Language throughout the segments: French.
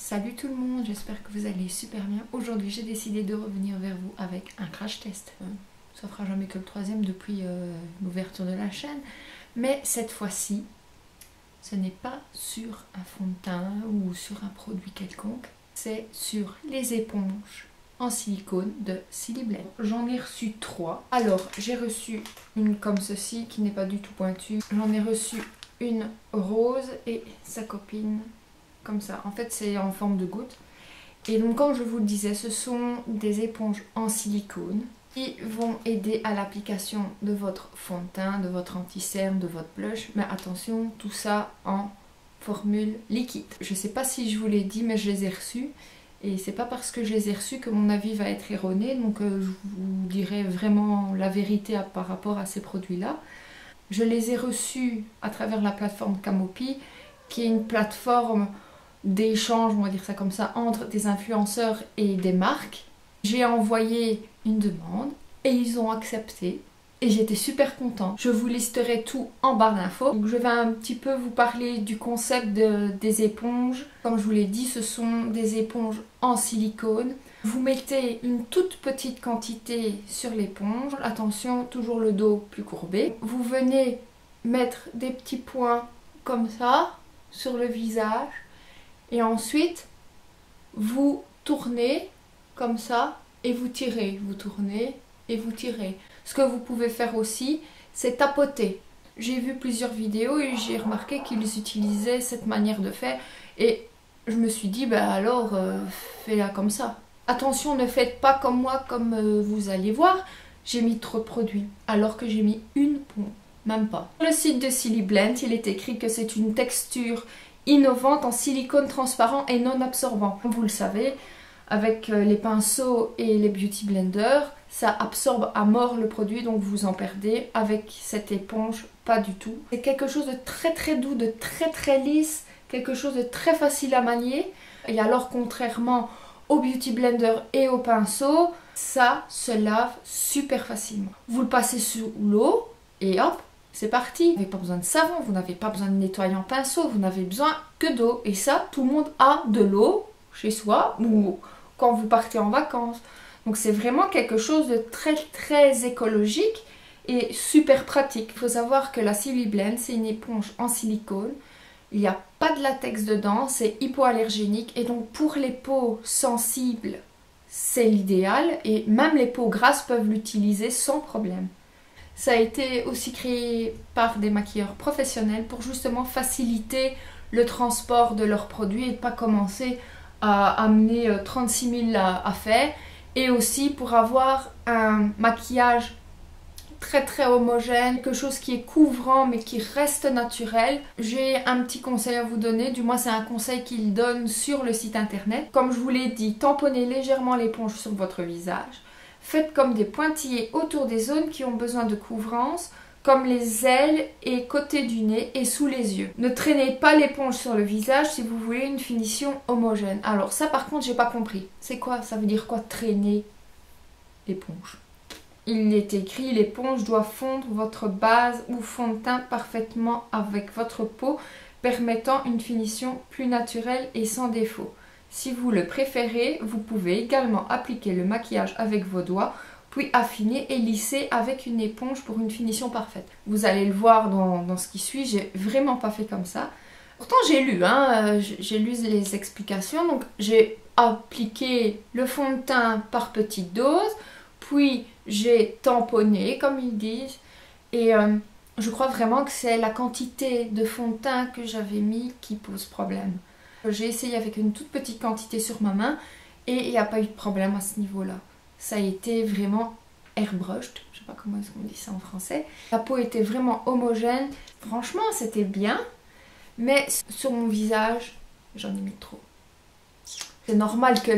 Salut tout le monde, j'espère que vous allez super bien. Aujourd'hui j'ai décidé de revenir vers vous avec un crash test. Ça fera jamais que le troisième depuis l'ouverture de la chaîne. Mais cette fois-ci, ce n'est pas sur un fond de teint ou sur un produit quelconque. C'est sur les éponges en silicone de Siliblend. J'en ai reçu 3. Alors j'ai reçu une comme ceci qui n'est pas du tout pointue. J'en ai reçu une rose et sa copine comme ça. En fait c'est en forme de goutte. Et donc comme je vous le disais, ce sont des éponges en silicone qui vont aider à l'application de votre fond de teint, de votre anti-cerne, de votre blush. Mais attention, tout ça en formule liquide. Je ne sais pas si je vous l'ai dit, mais je les ai reçus. Et c'est pas parce que je les ai reçus que mon avis va être erroné. Donc je vous dirai vraiment la vérité par rapport à ces produits-là. Je les ai reçus à travers la plateforme Camopi, qui est une plateforme d'échange, on va dire ça comme ça, entre des influenceurs et des marques. J'ai envoyé une demande et ils ont accepté et j'étais super contente. Je vous listerai tout en barre d'infos. Donc je vais un petit peu vous parler du concept des éponges. Comme je vous l'ai dit, ce sont des éponges en silicone. Vous mettez une toute petite quantité sur l'éponge. Attention, toujours le dos plus courbé. Vous venez mettre des petits points comme ça sur le visage. Et ensuite, vous tournez comme ça et vous tirez. Vous tournez et vous tirez. Ce que vous pouvez faire aussi, c'est tapoter. J'ai vu plusieurs vidéos et j'ai remarqué qu'ils utilisaient cette manière de faire. Et je me suis dit, bah alors, fais-la comme ça. Attention, ne faites pas comme moi, comme vous allez voir. J'ai mis trop de produits, alors que j'ai mis une pompe, même pas. Sur le site de Siliblend, il est écrit que c'est une texture innovante en silicone transparent et non absorbant. Comme vous le savez, avec les pinceaux et les beauty blenders, ça absorbe à mort le produit, donc vous en perdez. Avec cette éponge, pas du tout. C'est quelque chose de très doux, de très lisse, quelque chose de très facile à manier. Et alors, contrairement au beauty blender et au pinceau, ça se lave super facilement. Vous le passez sous l'eau et hop, c'est parti. Vous n'avez pas besoin de savon, vous n'avez pas besoin de nettoyant pinceau, vous n'avez besoin que d'eau. Et ça, tout le monde a de l'eau chez soi ou quand vous partez en vacances. Donc c'est vraiment quelque chose de très écologique et super pratique. Il faut savoir que la Siliblend, c'est une éponge en silicone. Il n'y a pas de latex dedans, c'est hypoallergénique. Et donc pour les peaux sensibles, c'est l'idéal. Et même les peaux grasses peuvent l'utiliser sans problème. Ça a été aussi créé par des maquilleurs professionnels pour justement faciliter le transport de leurs produits et ne pas commencer à amener 36 000 à faire. Et aussi pour avoir un maquillage très homogène, quelque chose qui est couvrant mais qui reste naturel. J'ai un petit conseil à vous donner, du moins c'est un conseil qu'il donne sur le site internet. Comme je vous l'ai dit, tamponnez légèrement l'éponge sur votre visage. Faites comme des pointillés autour des zones qui ont besoin de couvrance, comme les ailes et côté du nez et sous les yeux. Ne traînez pas l'éponge sur le visage si vous voulez une finition homogène. Alors ça par contre j'ai pas compris. C'est quoi? Ça veut dire quoi traîner l'éponge? Il est écrit l'éponge doit fondre votre base ou fond de teint parfaitement avec votre peau, permettant une finition plus naturelle et sans défaut. Si vous le préférez, vous pouvez également appliquer le maquillage avec vos doigts, puis affiner et lisser avec une éponge pour une finition parfaite. Vous allez le voir dans ce qui suit, j'ai vraiment pas fait comme ça. Pourtant j'ai lu, j'ai lu les explications, donc j'ai appliqué le fond de teint par petites doses, puis j'ai tamponné comme ils disent, et je crois vraiment que c'est la quantité de fond de teint que j'avais mis qui pose problème. J'ai essayé avec une toute petite quantité sur ma main et il n'y a pas eu de problème à ce niveau-là. Ça a été vraiment airbrushed, je sais pas comment est-ce qu'on dit ça en français. La peau était vraiment homogène. Franchement, c'était bien, mais sur mon visage, j'en ai mis trop. C'est normal que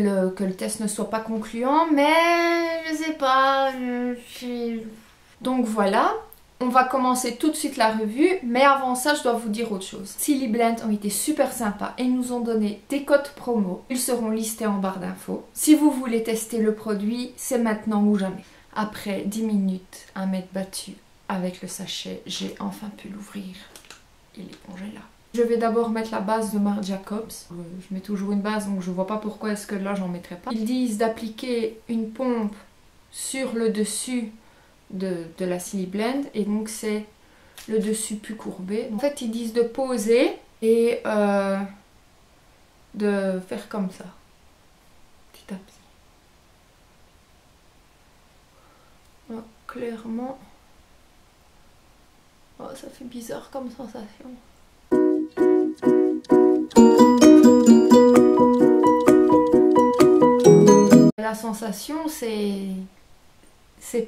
le test ne soit pas concluant, mais je sais pas. Donc voilà. On va commencer tout de suite la revue, mais avant ça, je dois vous dire autre chose. Siliblend ont été super sympas et nous ont donné des codes promo. Ils seront listés en barre d'infos. Si vous voulez tester le produit, c'est maintenant ou jamais. Après 10 minutes à m'être battue avec le sachet, j'ai enfin pu l'ouvrir. Et l'éponge est là. Je vais d'abord mettre la base de Marc Jacobs. Je mets toujours une base, donc je vois pas pourquoi est-ce que là j'en mettrais pas. Ils disent d'appliquer une pompe sur le dessus de la Silly Blend, et donc c'est le dessus plus courbé. En fait, ils disent de poser et de faire comme ça, petit à petit. Oh, clairement, oh, ça fait bizarre comme sensation. La sensation, c'est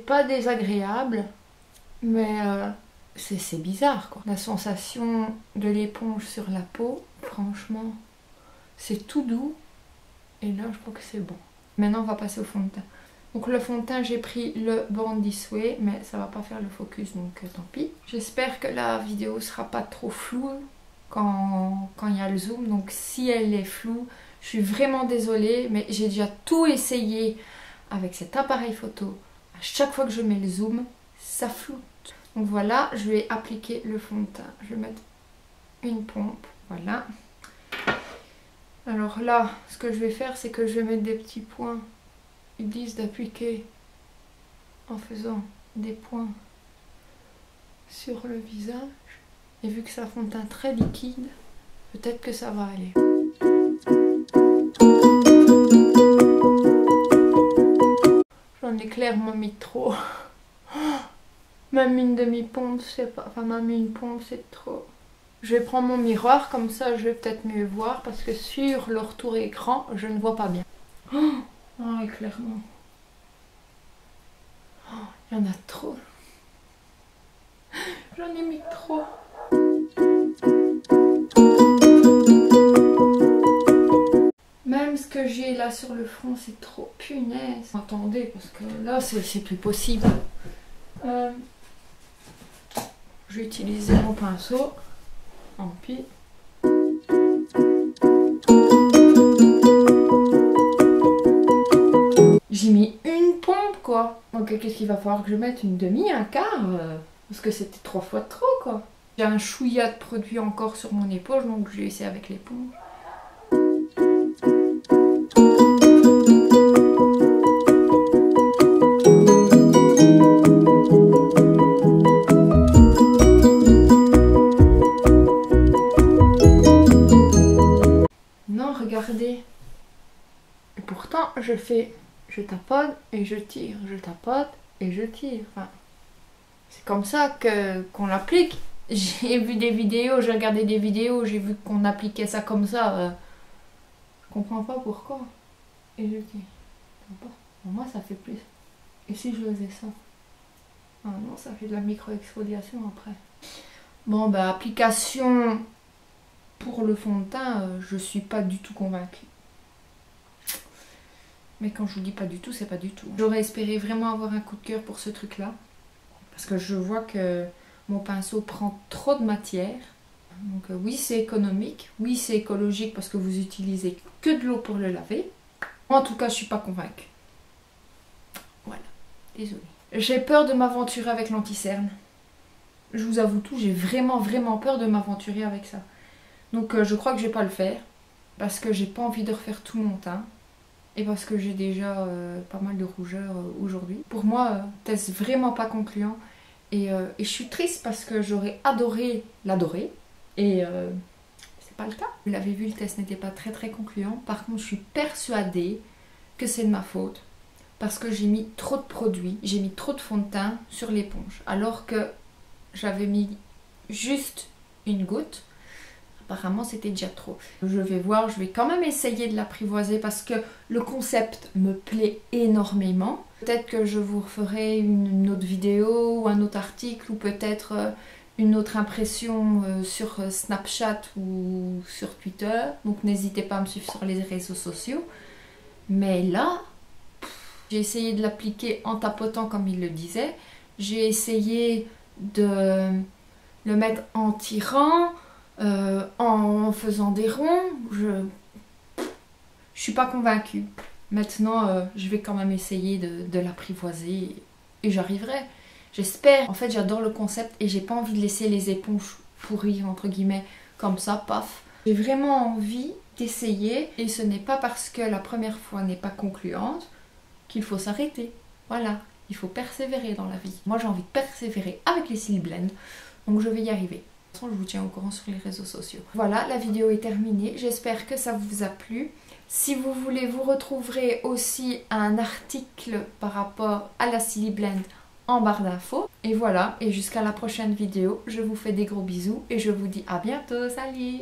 pas désagréable, mais c'est bizarre quoi. La sensation de l'éponge sur la peau, franchement, c'est tout doux. Et là, je crois que c'est bon. Maintenant, on va passer au fond de teint. Donc le fond de teint, j'ai pris le Born This Way, mais ça va pas faire le focus, donc tant pis. J'espère que la vidéo sera pas trop floue quand il y a le zoom. Donc si elle est floue, je suis vraiment désolée, mais j'ai déjà tout essayé avec cet appareil photo. À chaque fois que je mets le zoom, ça floute. Donc voilà, je vais appliquer le fond de teint. Je vais mettre une pompe, voilà. Alors là, ce que je vais faire, c'est que je vais mettre des petits points. Ils disent d'appliquer en faisant des points sur le visage. Et vu que c'est un fond de teint très liquide, peut-être que ça va aller. J'en ai clairement mis trop. Même une demi-pompe, c'est pas... Enfin, même une pompe, c'est trop. Je vais prendre mon miroir, comme ça je vais peut-être mieux voir, parce que sur le retour écran, je ne vois pas bien. Oh, clairement. Oh, il y en a trop. J'en ai mis trop. Même ce que j'ai là sur le front, c'est trop. Punaise. Attendez, parce que là, c'est plus possible. Je vais utiliser mon pinceau. En pis. J'ai mis une pompe quoi. Donc qu'est-ce qu'il va falloir que je mette? Une demi, un quart parce que c'était 3 fois trop quoi. J'ai un chouïa de produit encore sur mon épaule, donc je vais essayer avec l'éponge. Non, regardez. Et pourtant, je tapote et je tire, je tapote et je tire. Enfin, c'est comme ça qu'on l'applique. J'ai vu des vidéos, j'ai regardé des vidéos, j'ai vu qu'on appliquait ça comme ça. Je comprends pas pourquoi. Et je tire. Pour moi, ça fait plus. Et si je faisais ça? Ah non, ça fait de la micro-exfoliation après. Bon, bah, application pour le fond de teint, je suis pas du tout convaincue. Mais quand je vous dis pas du tout, c'est pas du tout. J'aurais espéré vraiment avoir un coup de cœur pour ce truc-là. Parce que je vois que mon pinceau prend trop de matière. Donc oui, c'est économique. Oui, c'est écologique parce que vous utilisez que de l'eau pour le laver. En tout cas, je suis pas convaincue. Voilà. Désolée. J'ai peur de m'aventurer avec l'anti-cerne. Je vous avoue tout, j'ai vraiment peur de m'aventurer avec ça. Donc je crois que je vais pas le faire. Parce que j'ai pas envie de refaire tout mon teint. Et parce que j'ai déjà pas mal de rougeur aujourd'hui. Pour moi, test vraiment pas concluant. Et je suis triste parce que j'aurais adoré l'adorer. Et c'est pas le cas. Vous l'avez vu, le test n'était pas très concluant. Par contre, je suis persuadée que c'est de ma faute. Parce que j'ai mis trop de produits, j'ai mis trop de fond de teint sur l'éponge. Alors que j'avais mis juste une goutte. Apparemment, c'était déjà trop. Je vais voir, je vais quand même essayer de l'apprivoiser parce que le concept me plaît énormément. Peut-être que je vous referai une autre vidéo ou un autre article ou peut-être une autre impression sur Snapchat ou sur Twitter. Donc n'hésitez pas à me suivre sur les réseaux sociaux. Mais là, j'ai essayé de l'appliquer en tapotant comme il le disait. J'ai essayé de le mettre en tirant. En faisant des ronds, je suis pas convaincue. Maintenant, je vais quand même essayer de l'apprivoiser et j'arriverai. J'espère. En fait, j'adore le concept et j'ai pas envie de laisser les éponges pourries, entre guillemets, comme ça, paf. J'ai vraiment envie d'essayer et ce n'est pas parce que la première fois n'est pas concluante qu'il faut s'arrêter. Voilà, il faut persévérer dans la vie. Moi j'ai envie de persévérer avec les Silly Blend, donc je vais y arriver. De toute façon, je vous tiens au courant sur les réseaux sociaux. Voilà, la vidéo est terminée. J'espère que ça vous a plu. Si vous voulez, vous retrouverez aussi un article par rapport à la Silly Blend en barre d'infos. Et voilà, et jusqu'à la prochaine vidéo, je vous fais des gros bisous et je vous dis à bientôt, salut!